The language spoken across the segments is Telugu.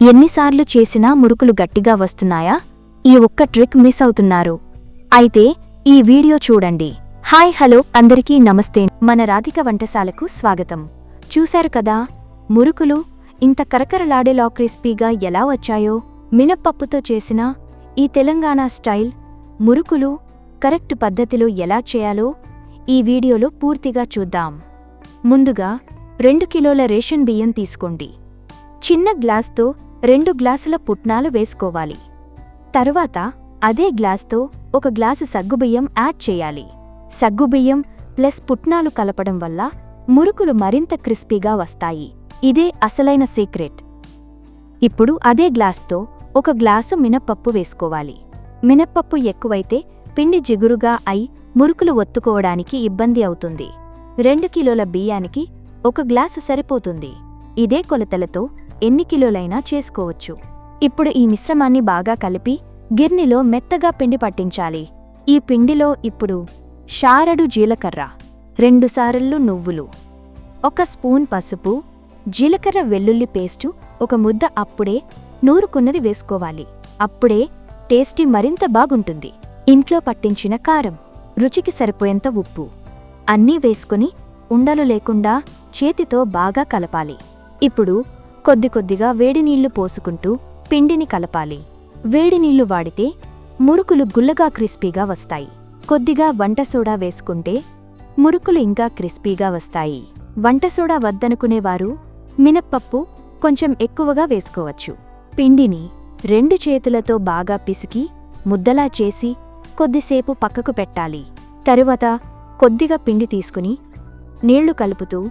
ఎన్నిసార్లు చేసినా మురుకులు గట్టిగా వస్తున్నాయా? ఈ ఒక్క ట్రిక్ మిస్ అవుతున్నారు. అయితే ఈ వీడియో చూడండి. హాయ్ హలో అందరికీ నమస్తే. మన రాధిక వంటశాలకు స్వాగతం. చూశారు కదా మురుకులు ఇంత కరకరలాడేలా క్రిస్పీగా ఎలా వచ్చాయో? మినప్పప్పుతో చేసిన ఈ తెలంగాణ స్టైల్ మురుకులు కరెక్ట్ పద్ధతిలో ఎలా చేయాలో ఈ వీడియోలో పూర్తిగా చూద్దాం. ముందుగా 2 కిలోల రేషన్ బియ్యం తీసుకోండి. చిన్న గ్లాస్తో 2 గ్లాసుల పుట్నాలు వేసుకోవాలి. తరువాత అదే గ్లాస్తో 1 గ్లాసు సగ్గుబియ్యం యాడ్ చేయాలి. సగ్గుబియ్యం ప్లస్ పుట్నాలు కలపడం వల్ల మురుకులు మరింత క్రిస్పీగా వస్తాయి. ఇదే అసలైన సీక్రెట్. ఇప్పుడు అదే గ్లాస్తో 1 గ్లాసు మినప్పప్పు వేసుకోవాలి. మినప్పప్పు ఎక్కువైతే పిండి జిగురుగా అయి మురుకులు ఒత్తుకోవడానికి ఇబ్బంది అవుతుంది. 2 కిలోల బియ్యానికి 1 గ్లాసు సరిపోతుంది. ఇదే కొలతలతో ఎన్ని కిలోలైనా చేసుకోవచ్చు. ఇప్పుడు ఈ మిశ్రమాన్ని బాగా కలిపి గిర్నిలో మెత్తగా పిండి పట్టించాలి. ఈ పిండిలో ఇప్పుడు షారడు జీలకర్ర, 2 సారళ్ళు నువ్వులు, 1 స్పూన్ పసుపు, జీలకర్ర వెల్లుల్లి పేస్టు 1 ముద్ద అప్పుడే నూరుకున్నది వేసుకోవాలి. అప్పుడే టేస్టీ మరింత బాగుంటుంది. ఇంట్లో పట్టించిన కారం, రుచికి సరిపోయేంత ఉప్పు అన్నీ వేసుకుని ఉండలు లేకుండా చేతితో బాగా కలపాలి. ఇప్పుడు కొద్ది కొద్దిగా వేడినీళ్లు పోసుకుంటూ పిండిని కలపాలి. వేడినీళ్లు వాడితే మురుకులు గుల్లగా క్రిస్పీగా వస్తాయి. కొద్దిగా వంట సోడా వేసుకుంటే మురుకులు ఇంకా క్రిస్పీగా వస్తాయి. వంట సోడా వద్దనుకునేవారు మినప్పప్పు కొంచెం ఎక్కువగా వేసుకోవచ్చు. పిండిని 2 చేతులతో బాగా పిసికి ముద్దలా చేసి కొద్దిసేపు పక్కకు పెట్టాలి. తరువాత కొద్దిగా పిండి తీసుకుని నీళ్లు కలుపుతూ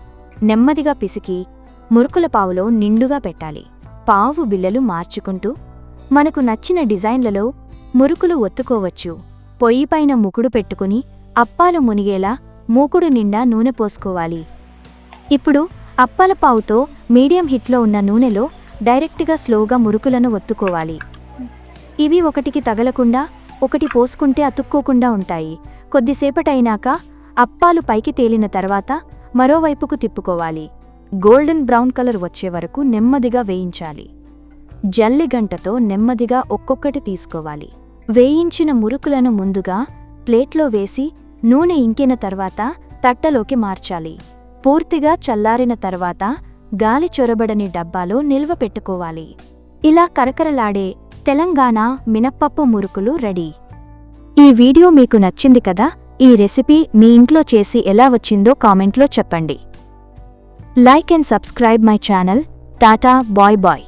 నెమ్మదిగా పిసికి మురుకుల పావులో నిండుగా పెట్టాలి. పావు బిళ్ళలు మార్చుకుంటూ మనకు నచ్చిన డిజైన్లలో మురుకులు ఒత్తుకోవచ్చు. పొయ్యిపైన ముకుడు పెట్టుకుని అప్పాలు మునిగేలా మూకుడు నిండా నూనె పోసుకోవాలి. ఇప్పుడు అప్పాల పావుతో మీడియం హీట్లో ఉన్న నూనెలో డైరెక్ట్గా స్లోగా మురుకులను ఒత్తుకోవాలి. ఇవి ఒకటికి తగలకుండా ఒకటి పోసుకుంటే అతుక్కోకుండా ఉంటాయి. కొద్దిసేపటైనాక అప్పాలు పైకి తేలిన తర్వాత మరోవైపుకు తిప్పుకోవాలి. గోల్డెన్ బ్రౌన్ కలర్ వచ్చే వరకు నెమ్మదిగా వేయించాలి. జల్లిగంటతో నెమ్మదిగా ఒక్కొక్కటి తీసుకోవాలి. వేయించిన మురుకులను ముందుగా ప్లేట్లో వేసి నూనె ఇంకిన తర్వాత తట్టలోకి మార్చాలి. పూర్తిగా చల్లారిన తర్వాత గాలి చొరబడని డబ్బాలో నిల్వ పెట్టుకోవాలి. ఇలా కరకరలాడే తెలంగాణ మినప్పప్పు మురుకులు రెడీ. ఈ వీడియో మీకు నచ్చింది కదా? ఈ రెసిపీ మీ ఇంట్లో చేసి ఎలా వచ్చిందో కామెంట్లో చెప్పండి. Like and subscribe my channel. Tata, bye bye.